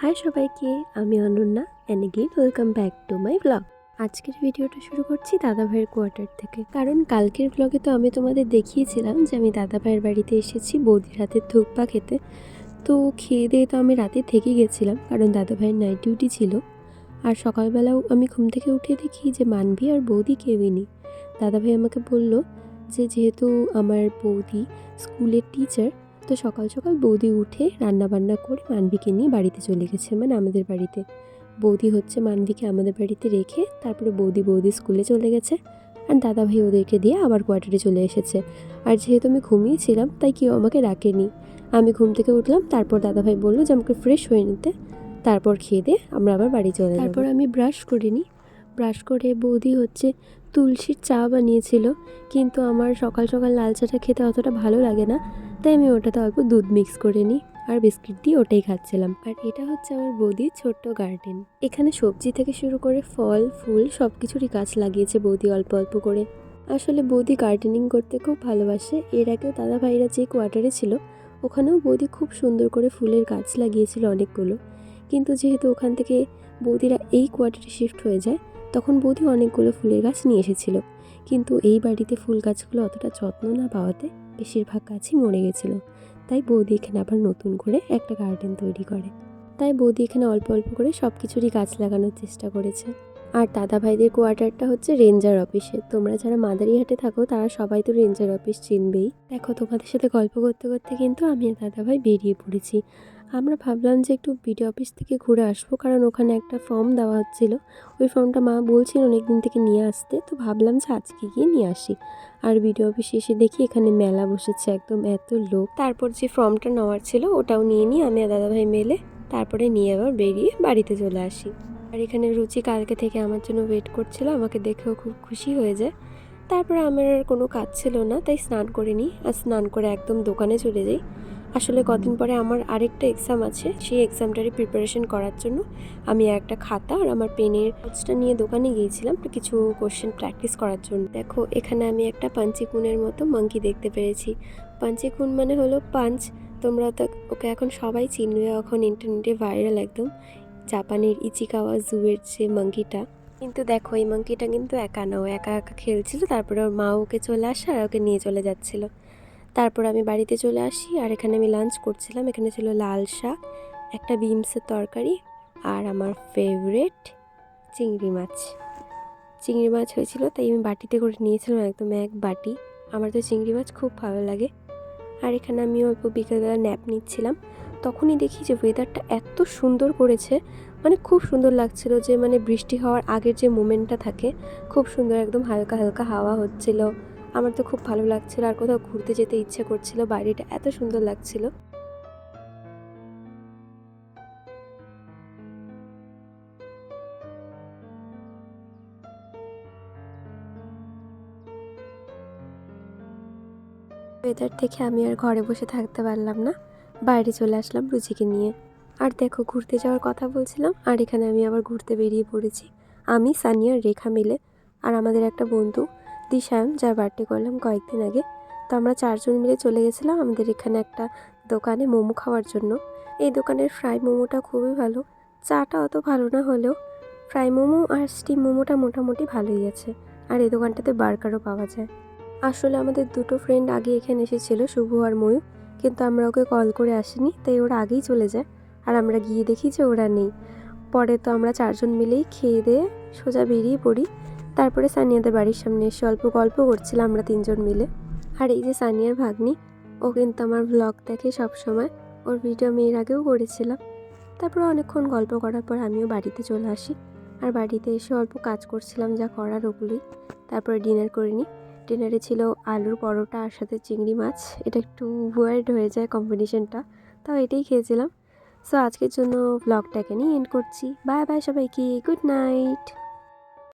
High সবাইকে, আমি Ananya and again welcome back to my blog. আজকের ভিডিওটা শুরু করছি দাদাভাইয়ের কোয়ার্টার থেকে। কারণ কালকের ব্লগে তো আমি তোমাদের দেখিয়েছিলাম যে আমি দাদাভাইয়ের বাড়িতে এসেছি বৌদির হাতের থুকপা খেতে। তো খেয়ে দিয়ে তো আমি রাতে থেকে গেছিলাম, কারণ দাদাভাইয়ের নাইট ডিউটি ছিল। আর সকালবেলাও আমি ঘুম থেকে উঠে দেখি যে মানবী আর বৌদি কেউই নেই। দাদাভাই আমাকে বলল যে যেহেতু আমার বৌদি স্কুলের টিচার, তো সকাল সকাল বৌদি উঠে রান্নাবান্না করে মানবীকে নিয়ে বাড়িতে চলে গেছে, মানে আমাদের বাড়িতে। বৌদি হচ্ছে মানবীকে আমাদের বাড়িতে রেখে তারপরে বৌদি স্কুলে চলে গেছে, আর দাদাভাই ওদেরকে দিয়ে আবার কোয়ার্টারে চলে এসেছে। আর যেহেতু আমি ঘুমিয়েছিলাম তাই কেউ আমাকে ডাকেনি। আমি ঘুম থেকে উঠলাম, তারপর দাদাভাই বললো যে আমাকে ফ্রেশ হয়ে নিতে, তারপর খেয়ে দিয়ে আমরা আবার বাড়ি চলে যাব। তারপর আমি ব্রাশ করে নিই। ব্রাশ করে বৌদি হচ্ছে তুলসীর চা বানিয়েছিল, কিন্তু আমার সকাল সকাল লাল চাটা খেতে অতটা ভালো লাগে না, তাই আমি ওটাতে অল্প দুধ মিক্স করে নিই আর বিস্কিট দিয়ে ওটাই খাচ্ছিলাম। আর এটা হচ্ছে আমার বৌদির ছোট্ট গার্ডেন। এখানে সবজি থেকে শুরু করে ফল ফুল সব কিছুরই গাছ লাগিয়েছে বৌদি অল্প অল্প করে। আসলে বৌদি গার্ডেনিং করতে খুব ভালোবাসে। এর আগেও দাদা ভাইরা যে কোয়ার্টারে ছিল ওখানেও বৌদি খুব সুন্দর করে ফুলের গাছ লাগিয়েছিল অনেকগুলো। কিন্তু যেহেতু ওখান থেকে বৌদিরা এই কোয়ার্টারে শিফট হয়ে যায়, তখন বৌদি অনেকগুলো ফুলের গাছ নিয়ে এসেছিল। কিন্তু এই বাড়িতে ফুল গাছগুলো অতটা যত্ন না পাওয়াতে বেশিরভাগ গাছই মরে গেছিলো। তাই বৌদি এখানে আবার নতুন করে একটা গার্ডেন তৈরি করে। তাই বৌদি এখানে অল্প অল্প করে সব কিছুরই গাছ লাগানোর চেষ্টা করেছে। আর দাদা ভাইদের কোয়ার্টারটা হচ্ছে রেঞ্জার অফিসে। তোমরা যারা মাদারিহাটে থাকো তারা সবাই তো রেঞ্জার অফিস চিনবেই। দেখো, তোমাদের সাথে গল্প করতে করতে কিন্তু আমি আর দাদা ভাই বেরিয়ে পড়েছি। আমরা ভাবলাম যে একটু বিডিও অফিস থেকে ঘুরে আসবো, কারণ ওখানে একটা ফর্ম দেওয়া হচ্ছিল। ওই ফর্মটা মা বলছিল অনেকদিন থেকে নিয়ে আসতে, তো ভাবলাম যে আজকে গিয়ে নিয়ে আসি। আর বিডিও অফিসে এসে দেখি এখানে মেলা বসেছে, একদম এত লোক। তারপর যে ফর্মটা নেওয়ার ছিল ওটাও নিয়ে নিই আমি আর দাদাভাই মেলে, তারপরে নিয়ে আবার বেরিয়ে বাড়িতে চলে আসি। আর এখানে রুচি কালকে থেকে আমার জন্য ওয়েট করছিল, আমাকে দেখেও খুব খুশি হয়ে যায়। তারপরে আমার আর কোনো কাজ ছিল না, তাই স্নান করে নিই আর স্নান করে একদম দোকানে চলে যাই। আসলে কদিন পরে আমার আরেকটা এক্সাম আছে, সেই এক্সামটারই প্রিপারেশন করার জন্য আমি একটা খাতা আর আমার পেনের নোটসটা নিয়ে দোকানে গিয়েছিলাম কিছু কোশ্চেন প্র্যাকটিস করার জন্য। দেখো, এখানে আমি একটা পাঞ্চিকুনের মতো মাঙ্কি দেখতে পেরেছি। পাঞ্চিকুন মানে হলো পাঞ্চ। তোমরা তো ওকে এখন সবাই চিনবে, এখন ইন্টারনেটে ভাইরাল একদম। জাপানের ইচিকাওয়া জুয়ের যে মাঙ্কিটা। কিন্তু দেখো, এই মাঙ্কিটা কিন্তু একা না, ও একা একা খেলছিল, তারপরে ওর মা ওকে চলে আসে আর ওকে নিয়ে চলে যাচ্ছিল। তারপর আমি বাড়িতে চলে আসি আর এখানে আমি লাঞ্চ করছিলাম। এখানে ছিল লাল শাক, একটা বিনসের তরকারি আর আমার ফেভারিট চিংড়ি মাছ। চিংড়ি মাছ হয়েছিল তাই আমি বাটিতে করে নিয়েছিলাম, একদম এক বাটি। আমার তো চিংড়ি মাছ খুব ভালো লাগে। আর এখানে আমি অল্প বিকেলবেলা ন্যাপ নিচ্ছিলাম, তখনই দেখি যে ওয়েদারটা এত সুন্দর করেছে, মানে খুব সুন্দর লাগছিল। যে মানে বৃষ্টি হওয়ার আগের যে মোমেন্টটা থাকে, খুব সুন্দর, একদম হালকা হালকা হাওয়া হচ্ছিল। আমার তো খুব ভালো লাগছিল আর কোথাও ঘুরতে যেতে ইচ্ছে করছিল, বাইরেটা এত সুন্দর লাগছিল। ওয়েদার দেখে আমি আর ঘরে বসে থাকতে পারলাম না, বাইরে চলে আসলাম রুচিকে নিয়ে। আর দেখো, ঘুরতে যাওয়ার কথা বলছিলাম আর এখানে আমি আবার ঘুরতে বেরিয়ে পড়েছি। আমি, সানিয়া, রেখা মিলে আর আমাদের একটা বন্ধু দিশায়ন, যার বার্থডে করলাম কয়েকদিন আগে। তো আমরা 4জন মিলে চলে গেছিলাম আমাদের এখানে একটা দোকানে মোমো খাওয়ার জন্য। এই দোকানের ফ্রাই মোমোটা খুবই ভালো, চাটা অত ভালো না হলেও ফ্রাই মোমো আর স্টিম মোমোটা মোটামুটি ভালোই আছে। আর এই দোকানটাতে বার্গারও পাওয়া যায়। আসলে আমাদের দুটো ফ্রেন্ড আগে এখানে এসেছিলো, শুভ আর ময়ূর, কিন্তু আমরা ওকে কল করে আসিনি, তাই ওরা আগেই চলে যায়। আর আমরা গিয়ে দেখি যে ওরা নেই। পরে তো আমরা 4জন মিলেই খেয়ে দিয়ে সোজা বেরিয়ে পড়ি। তারপরে সানিয়াদের বাড়ির সামনে এসে অল্প গল্প করছিলাম আমরা 3জন মিলে। আর এই যে সানিয়ার ভাগ্নি, ও কিন্তু আমার ব্লগ দেখে সব সময়, ওর ভিডিও আমি এর আগেও করেছিলাম। তারপরে অনেকক্ষণ গল্প করার পর আমিও বাড়িতে চলে আসি। আর বাড়িতে এসে অল্প কাজ করছিলাম যা করার ওগুলোই। তারপরে ডিনার করে নিই। ডিনারে ছিল আলুর পরোটা আর সাথে চিংড়ি মাছ। এটা একটু ওয়ার্ড হয়ে যায় কম্বিনেশনটা, তাও এটাই খেয়েছিলাম। সো আজকের জন্য ব্লগটাকে নিয়ে এন্ড করছি। বাই বাই সবাইকে, গুড নাইট।